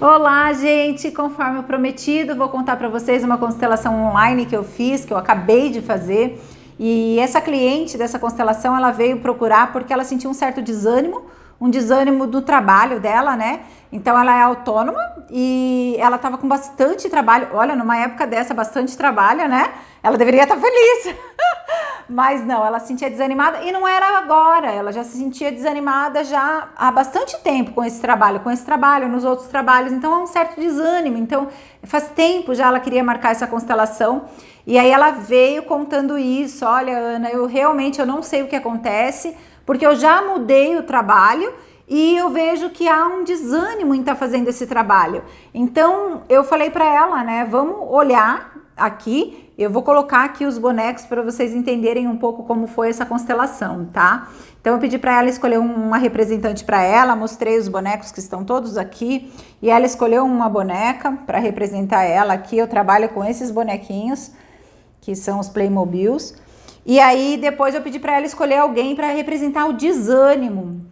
Olá, gente! Conforme o prometido, vou contar para vocês uma constelação online que eu fiz, que eu acabei de fazer. E essa cliente dessa constelação, ela veio procurar porque ela sentiu um desânimo do trabalho dela, né? Então ela é autônoma e ela estava com bastante trabalho. Olha, numa época dessa, bastante trabalho, né? Ela deveria estar feliz. Mas não, ela se sentia desanimada e não era agora, ela já se sentia desanimada já há bastante tempo com esse trabalho, nos outros trabalhos, então é um certo desânimo. Então faz tempo já ela queria marcar essa constelação e aí ela veio contando isso. Olha, Ana, eu não sei o que acontece, porque eu já mudei o trabalho e eu vejo que há um desânimo em estar fazendo esse trabalho. Então eu falei para ela, né, vamos olhar aqui. Eu vou colocar aqui os bonecos para vocês entenderem um pouco como foi essa constelação, tá? Então eu pedi para ela escolher uma representante para ela, mostrei os bonecos que estão todos aqui e ela escolheu uma boneca para representar ela. Aqui eu trabalho com esses bonequinhos, que são os Playmobils. E aí depois eu pedi para ela escolher alguém para representar o desânimo.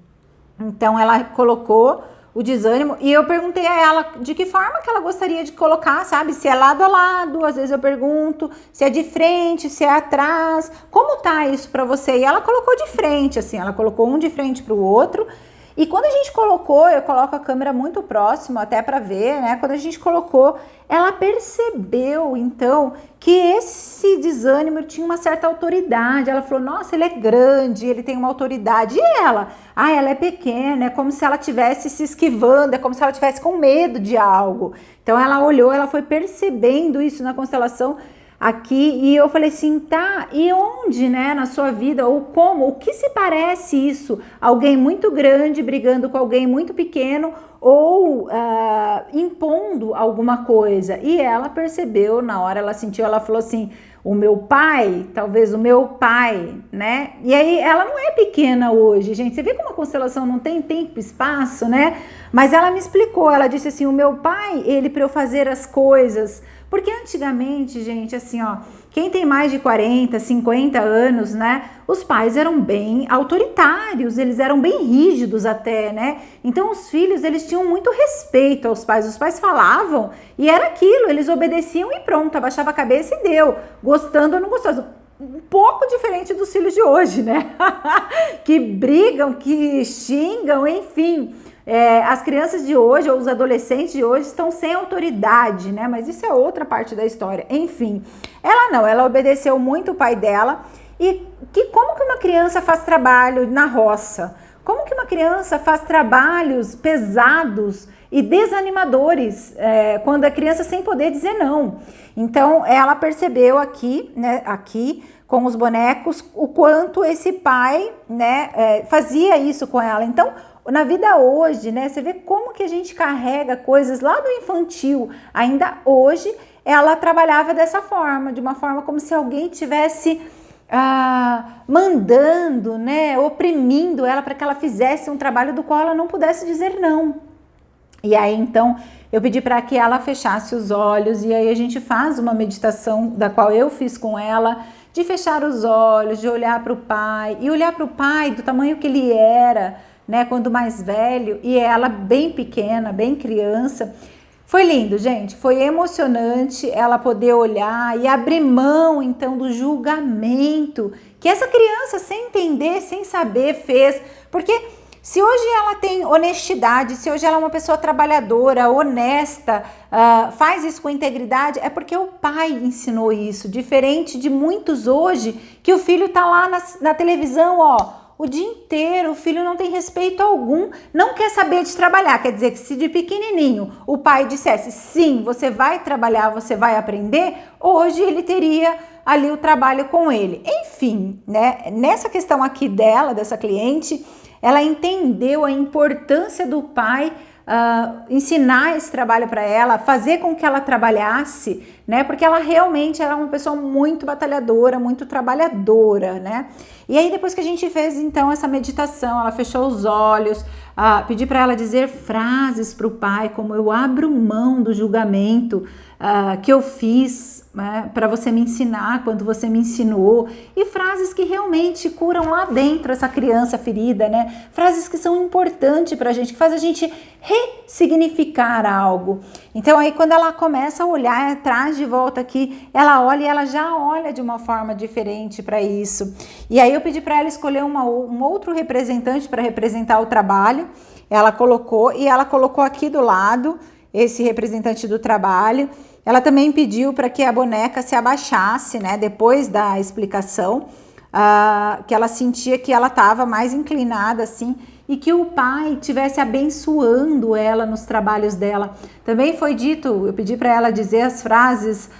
Então ela colocou o desânimo e eu perguntei a ela de que forma que ela gostaria de colocar, sabe? Se é lado a lado, às vezes eu pergunto, se é de frente, se é atrás, como tá isso pra você? E ela colocou de frente, assim, ela colocou um de frente pro outro. E quando a gente colocou, eu coloco a câmera muito próximo até para ver, né? Quando a gente colocou, ela percebeu então que esse desânimo tinha uma certa autoridade. Ela falou: "Nossa, ele é grande, ele tem uma autoridade". E ela? Ah, ela é pequena, é como se ela tivesse se esquivando, é como se ela tivesse com medo de algo. Então ela olhou, ela foi percebendo isso na constelação aqui e eu falei assim, tá, e onde, né, na sua vida, ou como, o que se parece isso? Alguém muito grande brigando com alguém muito pequeno ou impondo alguma coisa? E ela percebeu, na hora ela sentiu, ela falou assim, o meu pai, talvez o meu pai, né? E aí ela não é pequena hoje, gente, você vê como a constelação não tem tempo e espaço, né? Mas ela me explicou, ela disse assim, o meu pai, ele para eu fazer as coisas. Porque antigamente, gente, assim, ó, quem tem mais de 40, 50 anos, né, os pais eram bem autoritários, eles eram bem rígidos até, né? Então os filhos, eles tinham muito respeito aos pais, os pais falavam e era aquilo, eles obedeciam e pronto, abaixava a cabeça e deu, gostando ou não gostando. Um pouco diferente dos filhos de hoje, né? Que brigam, que xingam, enfim. As crianças de hoje, ou os adolescentes de hoje, estão sem autoridade, né? Mas isso é outra parte da história. Enfim, ela não, ela obedeceu muito o pai dela. E como que uma criança faz trabalho na roça? Como que uma criança faz trabalhos pesados e desanimadores quando a criança sem poder dizer não? Então, ela percebeu aqui, né, aqui com os bonecos, o quanto esse pai, né, fazia isso com ela. Então, na vida hoje, né, você vê como que a gente carrega coisas lá do infantil. Ainda hoje, ela trabalhava dessa forma, de uma forma como se alguém tivesse mandando, né, oprimindo ela para que ela fizesse um trabalho do qual ela não pudesse dizer não. E aí, então, eu pedi para que ela fechasse os olhos e aí a gente faz uma meditação da qual eu fiz com ela, de fechar os olhos, de olhar para o pai e olhar para o pai do tamanho que ele era, né, quando mais velho, e ela bem pequena, bem criança. Foi lindo, gente, foi emocionante ela poder olhar e abrir mão, então, do julgamento que essa criança, sem entender, sem saber, fez. Porque se hoje ela tem honestidade, se hoje ela é uma pessoa trabalhadora, honesta, faz isso com integridade, é porque o pai ensinou isso, diferente de muitos hoje, que o filho tá lá na televisão, ó, o dia inteiro, o filho não tem respeito algum, não quer saber de trabalhar. Quer dizer que se de pequenininho o pai dissesse, sim, você vai trabalhar, você vai aprender, hoje ele teria ali o trabalho com ele. Enfim, né? Nessa questão aqui dela, dessa cliente, ela entendeu a importância do pai ensinar esse trabalho para ela, fazer com que ela trabalhasse, né? Porque ela realmente era uma pessoa muito batalhadora, muito trabalhadora, né? E aí depois que a gente fez então essa meditação, ela fechou os olhos, pedi para ela dizer frases para o pai, como eu abro mão do julgamento que eu fiz, né, para você me ensinar quando você me ensinou, e frases que realmente curam lá dentro essa criança ferida, né? Frases que são importantes para a gente, que faz a gente ressignificar algo. Então aí quando ela começa a olhar, traz de volta aqui, ela olha e ela já olha de uma forma diferente para isso. E aí eu pedi para ela escolher um outro representante para representar o trabalho. Ela colocou aqui do lado esse representante do trabalho. Ela também pediu para que a boneca se abaixasse, né, depois da explicação, que ela sentia que ela estava mais inclinada assim, e que o pai estivesse abençoando ela nos trabalhos dela. Também foi dito, eu pedi para ela dizer as frases: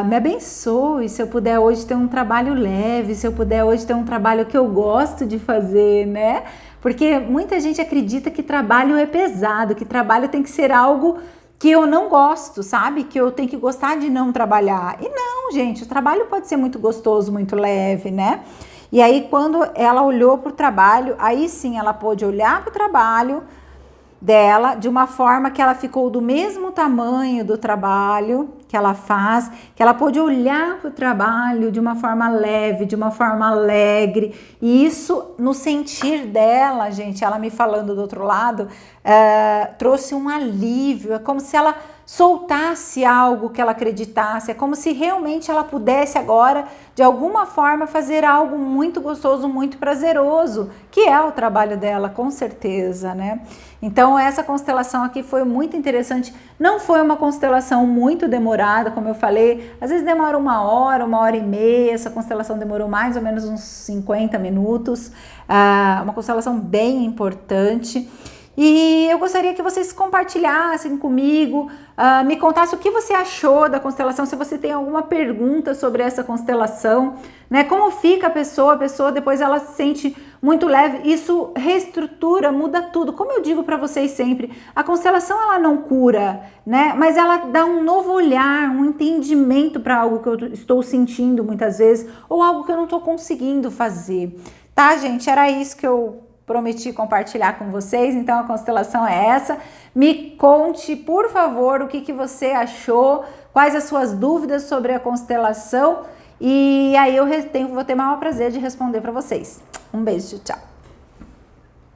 me abençoe se eu puder hoje ter um trabalho leve, se eu puder hoje ter um trabalho que eu gosto de fazer, né? Porque muita gente acredita que trabalho é pesado, que trabalho tem que ser algo que eu não gosto, sabe? Que eu tenho que gostar de não trabalhar. E não, gente, o trabalho pode ser muito gostoso, muito leve, né? E aí, quando ela olhou para o trabalho, aí sim ela pôde olhar para o trabalho dela de uma forma que ela ficou do mesmo tamanho do trabalho que ela faz, que ela pôde olhar para o trabalho de uma forma leve, de uma forma alegre, e isso no sentir dela, gente, ela me falando do outro lado, trouxe um alívio, é como se ela soltasse algo que ela acreditasse, é como se realmente ela pudesse agora, de alguma forma, fazer algo muito gostoso, muito prazeroso, que é o trabalho dela, com certeza, né? Então essa constelação aqui foi muito interessante, não foi uma constelação muito demorada, como eu falei, às vezes demora 1 hora, 1 hora e meia, essa constelação demorou mais ou menos uns 50 minutos, uma constelação bem importante. E eu gostaria que vocês compartilhassem comigo, me contassem o que você achou da constelação, se você tem alguma pergunta sobre essa constelação, né? Como fica a pessoa depois ela se sente muito leve, isso reestrutura, muda tudo. Como eu digo para vocês sempre, a constelação ela não cura, né? Mas ela dá um novo olhar, um entendimento para algo que eu estou sentindo muitas vezes, ou algo que eu não estou conseguindo fazer. Tá, gente? Era isso que eu prometi compartilhar com vocês, então a constelação é essa. Me conte, por favor, o que você achou, quais as suas dúvidas sobre a constelação, e aí eu vou ter o maior prazer de responder para vocês. Um beijo, tchau!